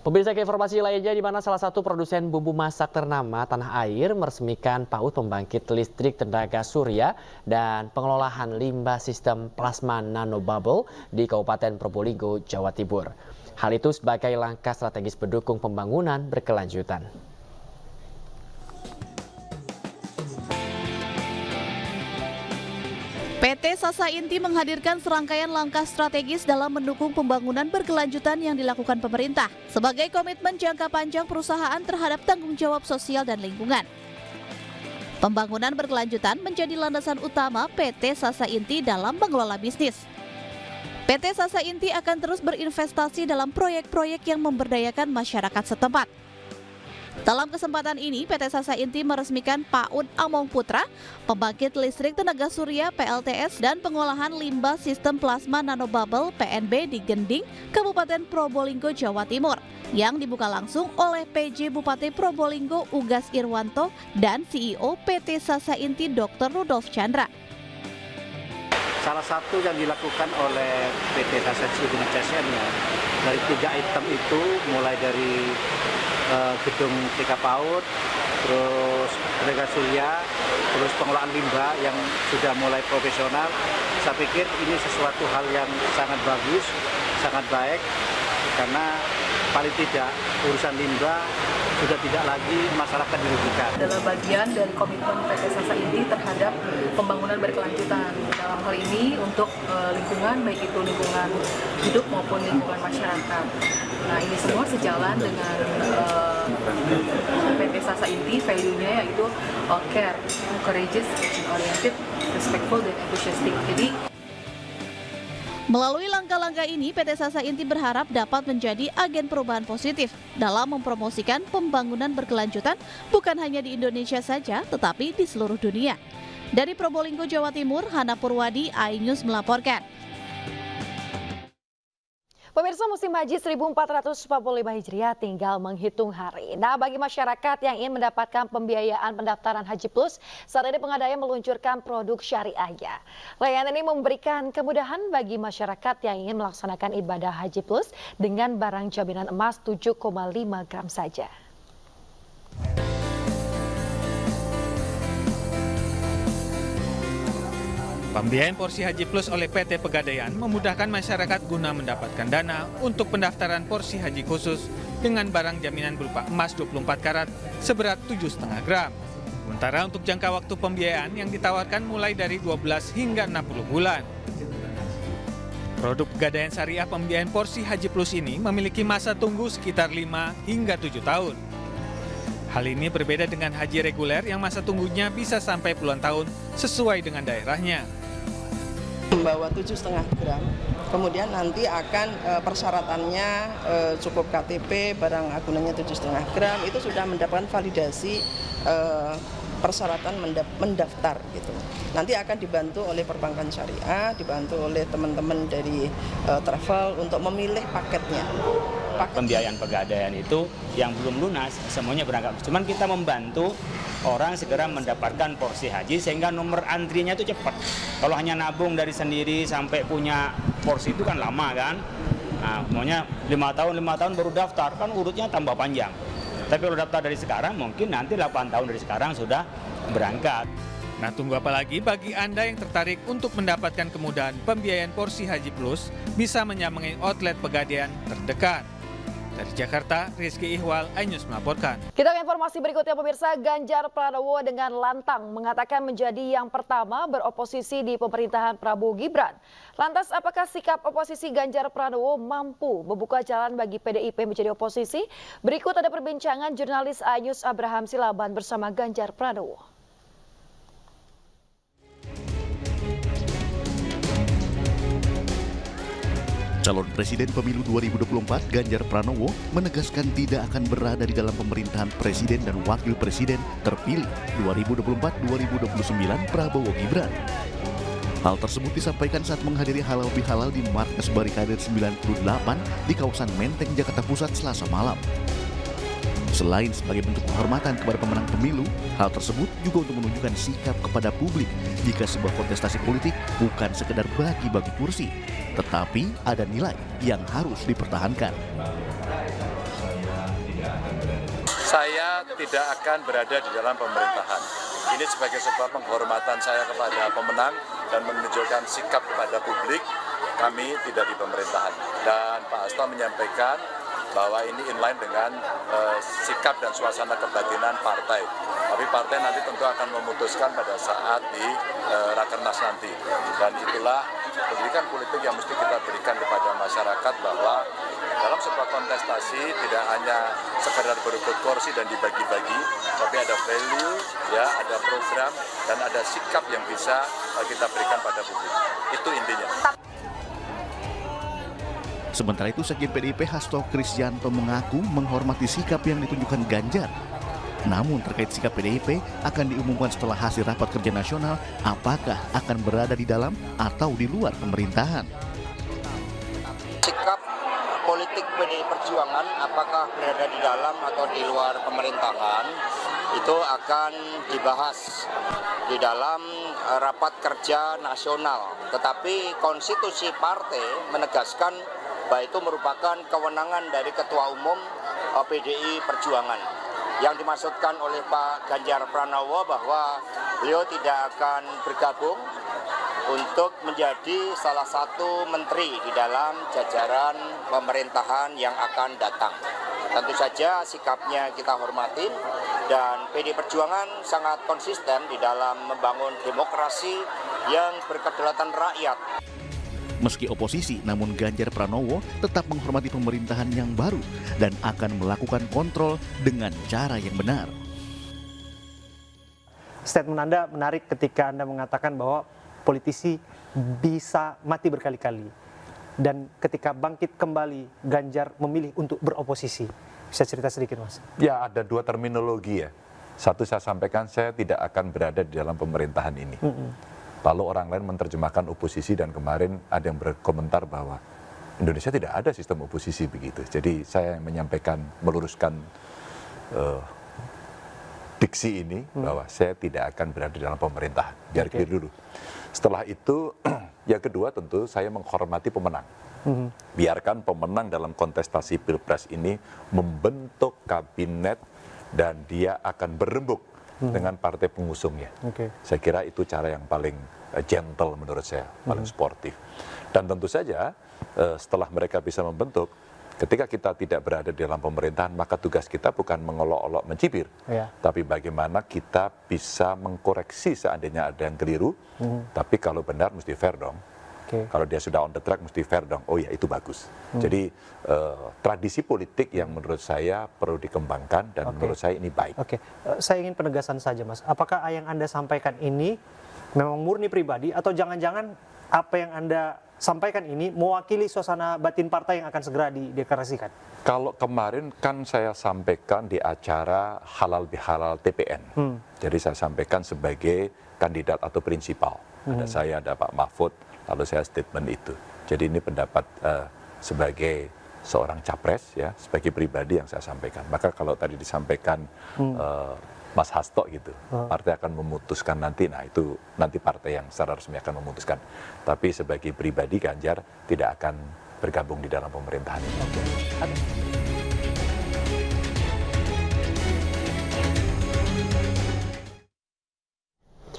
Pemirsa, ke informasi lainnya, di mana salah satu produsen bumbu masak ternama tanah air meresmikan PAUD pembangkit listrik tenaga surya dan pengelolaan limbah sistem plasma nanobubble di Kabupaten Probolinggo, Jawa Timur. Hal itu sebagai langkah strategis pendukung pembangunan berkelanjutan. PT Sasa Inti menghadirkan serangkaian langkah strategis dalam mendukung pembangunan berkelanjutan yang dilakukan pemerintah sebagai komitmen jangka panjang perusahaan terhadap tanggung jawab sosial dan lingkungan. Pembangunan berkelanjutan menjadi landasan utama PT Sasa Inti dalam mengelola bisnis. PT Sasa Inti akan terus berinvestasi dalam proyek-proyek yang memberdayakan masyarakat setempat. Dalam kesempatan ini, PT Sasa Inti meresmikan PAUD Among Putra, pembangkit listrik tenaga surya PLTS dan pengolahan limbah sistem plasma nanobubble PNB di Gending, Kabupaten Probolinggo, Jawa Timur, yang dibuka langsung oleh PJ Bupati Probolinggo Ugas Irwanto dan CEO PT Sasa Inti Dr. Rudolf Chandra. Salah satu yang dilakukan oleh PT Sasa Inti dengan CSR-nya dari 3 item itu, mulai dari gedung TK PAUD, terus tenaga surya, terus pengelolaan limbah yang sudah mulai profesional. Saya pikir ini sesuatu hal yang sangat bagus, sangat baik, karena paling tidak urusan limbah sudah tidak lagi masyarakat dirugikan. Adalah bagian dari komitmen PT Sasa Inti terhadap pembangunan berkelanjutan. Dalam hal ini untuk lingkungan, baik itu lingkungan hidup maupun lingkungan masyarakat. Nah, ini semua sejalan dengan PT Sasa Inti, value-nya yaitu care, courageous, action-oriented, respectful, dan enthusiastic. Melalui langkah-langkah ini, PT Sasa Inti berharap dapat menjadi agen perubahan positif dalam mempromosikan pembangunan berkelanjutan bukan hanya di Indonesia saja, tetapi di seluruh dunia. Dari Probolinggo, Jawa Timur, Hana Purwadi, iNews melaporkan. Pemirsa, musim haji 1445 Hijriah tinggal menghitung hari. Nah, bagi masyarakat yang ingin mendapatkan pembiayaan pendaftaran Haji Plus, saat ini Pengadaian meluncurkan produk syariahnya. Layanan ini memberikan kemudahan bagi masyarakat yang ingin melaksanakan ibadah Haji Plus dengan barang jaminan emas 7,5 gram saja. Pembiayaan porsi Haji Plus oleh PT Pegadaian memudahkan masyarakat guna mendapatkan dana untuk pendaftaran porsi haji khusus dengan barang jaminan berupa emas 24 karat seberat 7,5 gram. Sementara untuk jangka waktu pembiayaan yang ditawarkan mulai dari 12 hingga 60 bulan. Produk Pegadaian Syariah pembiayaan porsi Haji Plus ini memiliki masa tunggu sekitar 5 hingga 7 tahun. Hal ini berbeda dengan haji reguler yang masa tunggunya bisa sampai puluhan tahun sesuai dengan daerahnya. Membawa 7,5 gram, kemudian nanti akan persyaratannya cukup KTP, barang agunannya 7,5 gram, itu sudah mendapatkan validasi persyaratan mendaftar gitu. Nanti akan dibantu oleh perbankan syariah, dibantu oleh teman-teman dari travel untuk memilih paketnya. Pembiayaan Pegadaian itu yang belum lunas semuanya berangkat. Cuman kita membantu orang segera mendapatkan porsi haji sehingga nomor antrinya itu cepat. Kalau hanya nabung dari sendiri sampai punya porsi itu kan lama kan. Nah, maunya 5 tahun baru daftar, kan urutnya tambah panjang. Tapi kalau daftar dari sekarang mungkin nanti 8 tahun dari sekarang sudah berangkat. Nah, tunggu apa lagi bagi Anda yang tertarik untuk mendapatkan kemudahan pembiayaan porsi Haji Plus, bisa menyambangi outlet Pegadaian terdekat. Dari Jakarta, Rizky Ihwal, iNews melaporkan. Kita ke informasi berikutnya, pemirsa. Ganjar Pranowo dengan lantang mengatakan menjadi yang pertama beroposisi di pemerintahan Prabowo Gibran. Lantas, apakah sikap oposisi Ganjar Pranowo mampu membuka jalan bagi PDIP menjadi oposisi? Berikut ada perbincangan jurnalis iNews Abraham Silaban bersama Ganjar Pranowo. Calon Presiden Pemilu 2024 Ganjar Pranowo menegaskan tidak akan berada di dalam pemerintahan Presiden dan Wakil Presiden terpilih 2024-2029 Prabowo Gibran. Hal tersebut disampaikan saat menghadiri halal bihalal di Markas Barikadir 98 di kawasan Menteng, Jakarta Pusat, Selasa malam. Selain sebagai bentuk penghormatan kepada pemenang pemilu, hal tersebut juga untuk menunjukkan sikap kepada publik jika sebuah kontestasi politik bukan sekedar bagi-bagi kursi, tetapi ada nilai yang harus dipertahankan. Saya tidak akan berada di dalam pemerintahan. Ini sebagai sebuah penghormatan saya kepada pemenang dan menunjukkan sikap kepada publik, kami tidak di pemerintahan. Dan Pak Hasto menyampaikan bahwa ini inline dengan sikap dan suasana kebatinan partai. Tapi partai nanti tentu akan memutuskan pada saat di Rakernas nanti. Dan itulah pendidikan politik yang mesti kita berikan kepada masyarakat bahwa dalam sebuah kontestasi tidak hanya sekedar berebut kursi dan dibagi-bagi, tapi ada value, ya, ada program dan ada sikap yang bisa kita berikan pada publik. Itu intinya. Sementara itu, Sekjen PDIP Hasto Kristianto mengaku menghormati sikap yang ditunjukkan Ganjar. Namun terkait sikap PDIP akan diumumkan setelah hasil rapat kerja nasional apakah akan berada di dalam atau di luar pemerintahan. Sikap politik PDI Perjuangan apakah berada di dalam atau di luar pemerintahan itu akan dibahas di dalam rapat kerja nasional. Tetapi konstitusi partai menegaskan bahwa itu merupakan kewenangan dari Ketua Umum PDI Perjuangan. Yang dimaksudkan oleh Pak Ganjar Pranowo bahwa beliau tidak akan bergabung untuk menjadi salah satu menteri di dalam jajaran pemerintahan yang akan datang. Tentu saja sikapnya kita hormatin dan PDI Perjuangan sangat konsisten di dalam membangun demokrasi yang berkedaulatan rakyat. Meski oposisi, namun Ganjar Pranowo tetap menghormati pemerintahan yang baru dan akan melakukan kontrol dengan cara yang benar. Statement Anda menarik ketika Anda mengatakan bahwa politisi bisa mati berkali-kali. Dan ketika bangkit kembali, Ganjar memilih untuk beroposisi. Bisa cerita sedikit, Mas? Ya, ada dua terminologi ya. Satu saya sampaikan, saya tidak akan berada di dalam pemerintahan ini. Lalu orang lain menerjemahkan oposisi dan kemarin ada yang berkomentar bahwa Indonesia tidak ada sistem oposisi begitu. Jadi saya menyampaikan, meluruskan diksi ini bahwa saya tidak akan berada di dalam pemerintahan. Biar clear dulu. Setelah itu, yang kedua tentu saya menghormati pemenang. Biarkan pemenang dalam kontestasi Pilpres ini membentuk kabinet dan dia akan berembuk dengan partai pengusungnya. Saya kira itu cara yang paling gentle menurut saya, paling sportif. Dan tentu saja setelah mereka bisa membentuk, ketika kita tidak berada di dalam pemerintahan, maka tugas kita bukan mengolok-olok mencibir, tapi bagaimana kita bisa mengkoreksi seandainya ada yang keliru, tapi kalau benar mesti fair dong. Kalau dia sudah on the track mesti fair dong. Oh ya, itu bagus. Jadi tradisi politik yang menurut saya perlu dikembangkan dan menurut saya ini baik. Saya ingin penegasan saja, Mas. Apakah yang Anda sampaikan ini memang murni pribadi atau jangan-jangan apa yang Anda sampaikan ini mewakili suasana batin partai yang akan segera dideklarasikan? Kalau kemarin kan saya sampaikan di acara Halal Bihalal TPN. Jadi saya sampaikan sebagai kandidat atau prinsipal. Ada saya, ada Pak Mahfud, lalu saya statement itu. Jadi ini pendapat sebagai seorang capres, ya, sebagai pribadi yang saya sampaikan. Maka kalau tadi disampaikan Mas Hasto gitu, partai akan memutuskan nanti, nah itu nanti partai yang secara resmi akan memutuskan. Tapi sebagai pribadi Ganjar tidak akan bergabung di dalam pemerintahan ini.